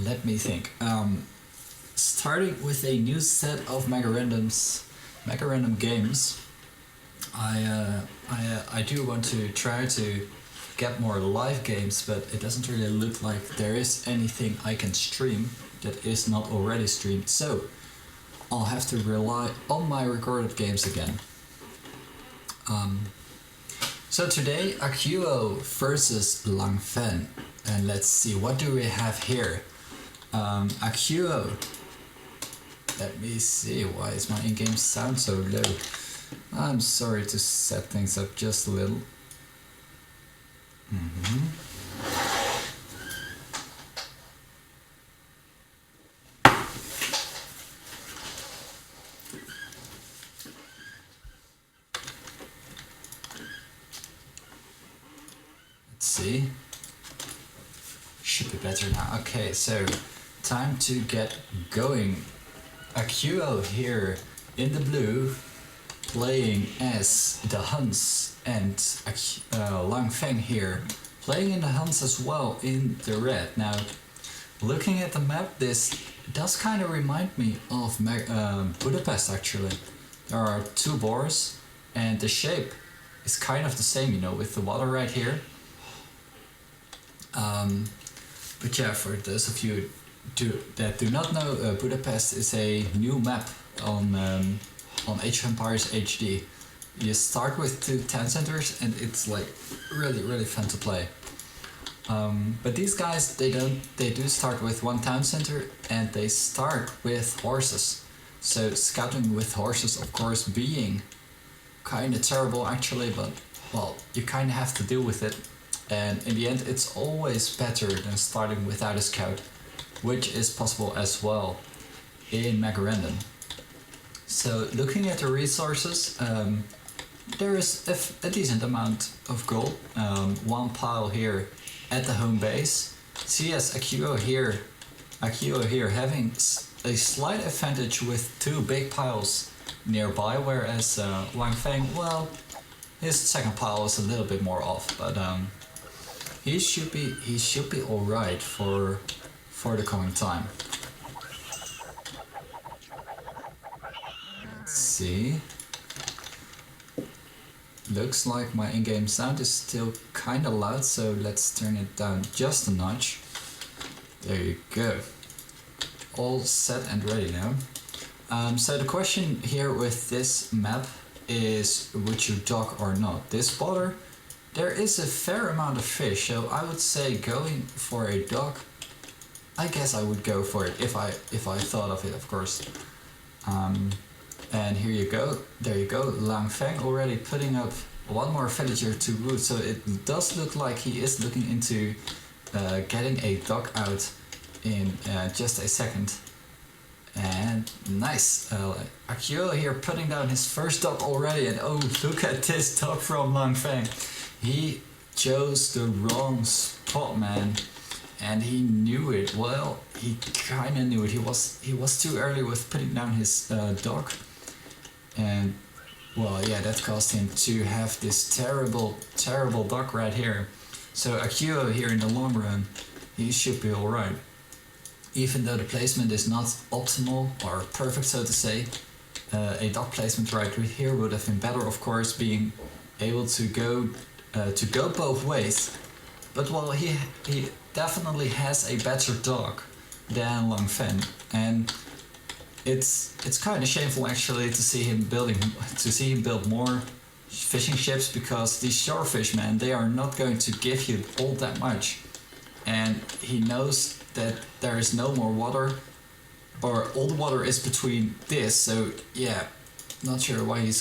Let me think. Starting with a new set of megarandom games. I do want to try to get more live games, but it doesn't really look like there is anything I can stream that is not already streamed. So I'll have to rely on my recorded games again. So today Acuo versus Langfeng, and let's see what do we have here. Acuo. Let me see, why is my in-game sound so low? I'm sorry to set things up just a little. Let's see. Should be better now. Okay, so time to get going. Acuo here in the blue, playing as the Huns, and Langfeng here playing in the Huns as well in the red. Now, looking at the map, this does kind of remind me of Budapest actually. There are two boars and the shape is kind of the same, you know, with the water right here. But yeah, for those of you that do not know, Budapest is a new map on Age of Empires HD. You start with two town centers and it's like really fun to play. But these guys, they do start with one town center and they start with horses. So scouting with horses, of course, being kind of terrible actually, but well, you kind of have to deal with it. And in the end, it's always better than starting without a scout, which is possible as well in megarandom. So looking at the resources, there is a decent amount of gold. One pile here at the home base. See as Acuo here having a slight advantage with two big piles nearby, whereas Langfeng, well, his second pile is a little bit more off, but he should be all right for the coming time. Let's see. Looks like my in-game sound is still kinda loud, so let's turn it down just a notch. There you go. All set and ready now. So the question here with this map is, would you dock or not? This water, there is a fair amount of fish, so I would say going for a dock, I guess I would go for it if I thought of it, of course. And here you go, there you go, Langfeng already putting up one more villager to root, so it does look like he is looking into getting a dock out in just a second. And nice, Acuo here putting down his first dock already, and oh, look at this dock from Langfeng. He chose the wrong spot, man. And he knew it. Well, he kinda knew it. He was too early with putting down his dock. And well, yeah, that caused him to have this terrible dock right here. So Acuo here in the long run, he should be alright. Even though the placement is not optimal or perfect, so to say, a dock placement right here would have been better, of course, being able to go both ways. But well, he definitely has a better dock than Langfeng, and it's kind of shameful actually to see him build more fishing ships, because these shorefish, man, they are not going to give you all that much, and he knows that there is no more water, or all the water is between this. So yeah, not sure why he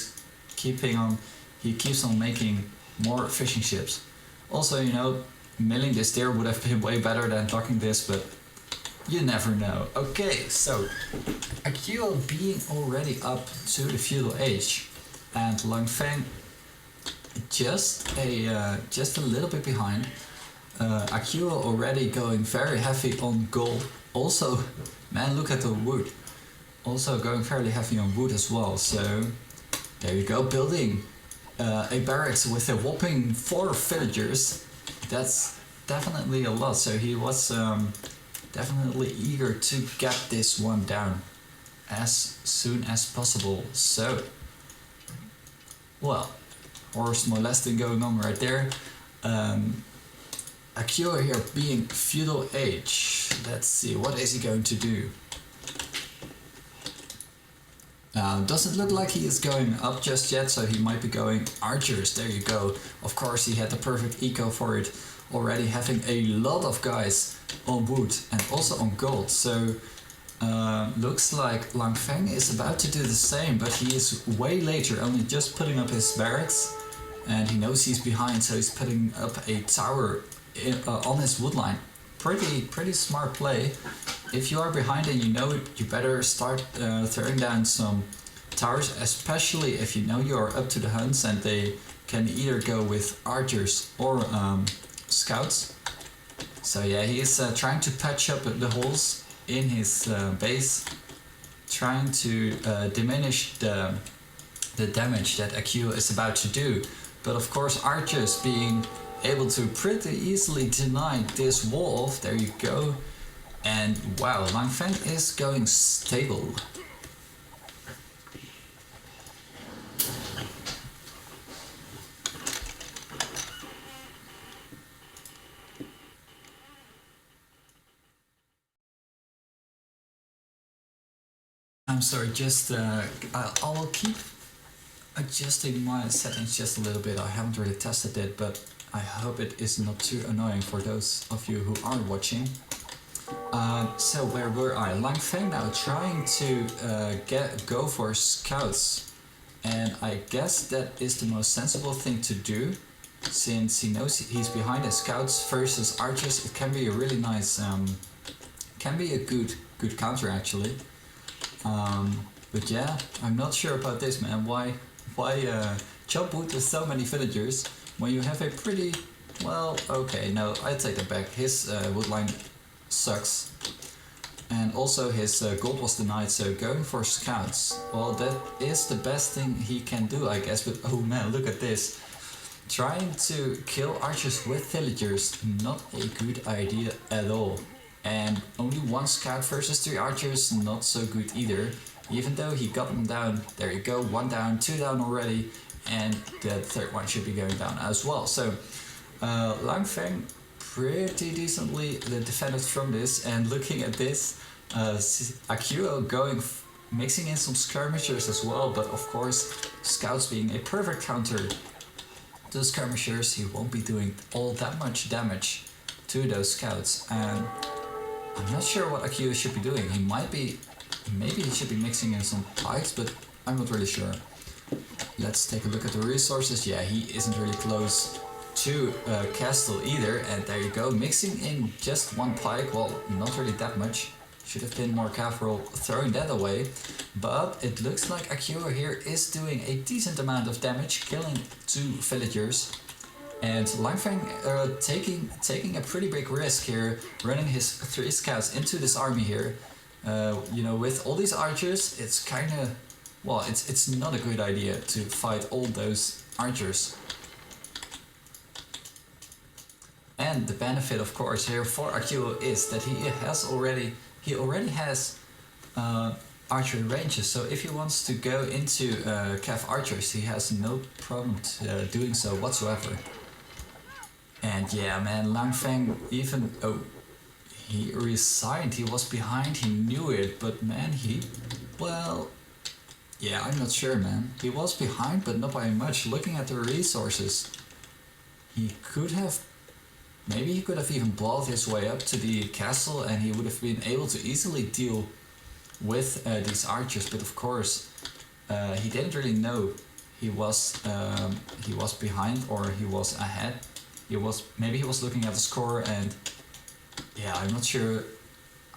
keeps on making more fishing ships. Also, you know, milling this there would have been way better than docking this, but you never know. Okay, so Acuo being already up to the feudal age, and Langfeng just a little bit behind. Acuo already going very heavy on gold. Also, man, look at the wood. Also going fairly heavy on wood as well. So there you go, building a barracks with a whopping 4 villagers. That's definitely a lot. So he was definitely eager to get this one down as soon as possible. So, well, horse molesting going on right there. Acuo here being feudal age. Let's see, what is he going to do? Doesn't look like he is going up just yet, so he might be going archers. There you go. Of course, he had the perfect eco for it, already having a lot of guys on wood and also on gold. So looks like Langfeng is about to do the same, but he is way later, only just putting up his barracks, and he knows he's behind, so he's putting up a tower on his wood line. Pretty smart play. If you are behind and you know it, you better start throwing down some towers, especially if you know you are up to the hunts and they can either go with archers or scouts. So yeah, he is trying to patch up the holes in his base, trying to diminish the damage that Acuo is about to do. But of course, archers being able to pretty easily deny this wall off. There you go. And wow, Langfeng is going stable. I'm sorry, just I'll keep adjusting my settings just a little bit. I haven't really tested it, but I hope it is not too annoying for those of you who are watching. So where were I? Langfeng now trying to go for scouts, and I guess that is the most sensible thing to do, since he knows he's behind the scouts versus archers. It can be a really nice, can be a good counter actually. But yeah, I'm not sure about this, man. Why chop wood with so many villagers when you have a pretty, well, okay, no, I take that back. His wood line sucks, and also his gold was denied, so going for scouts, well, that is the best thing he can do, I guess. But oh man, look at this, trying to kill archers with villagers, not a good idea at all. And only one scout versus 3 archers, not so good either, even though he got them down. There you go, 1 down, 2 down already, and the 3rd one should be going down as well. So Langfeng pretty decently defended from this, and looking at this, Acuo going mixing in some skirmishers as well, but of course scouts being a perfect counter to skirmishers, he won't be doing all that much damage to those scouts. And I'm not sure what Acuo should be doing. He might be, maybe he should be mixing in some pikes, but I'm not really sure. Let's take a look at the resources. Yeah, he isn't really close to castle either, and there you go, mixing in just 1 pike. Well, not really that much, should have been more careful throwing that away, but it looks like Acuo here is doing a decent amount of damage, killing 2 villagers, and Langfeng taking a pretty big risk here, running his 3 scouts into this army here. You know, with all these archers, it's kind of, well, it's not a good idea to fight all those archers. And the benefit, of course, here for Acuo is that he already has archery ranges. So if he wants to go into Cav archers, he has no problem doing so whatsoever. And yeah, man, Langfeng, even though he resigned, he was behind, he knew it, but man, well, yeah, I'm not sure, man. He was behind, but not by much. Looking at the resources, he could have, maybe he could have even bought his way up to the castle, and he would have been able to easily deal with these archers. But of course, he didn't really know he was behind or he was ahead. Maybe he was looking at the score, and yeah, I'm not sure.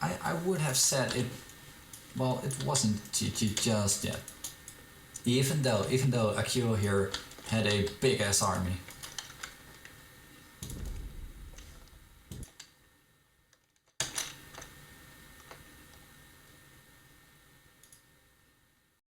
I would have said it. Well, it wasn't GG just yet. Even though Acuo here had a big ass army.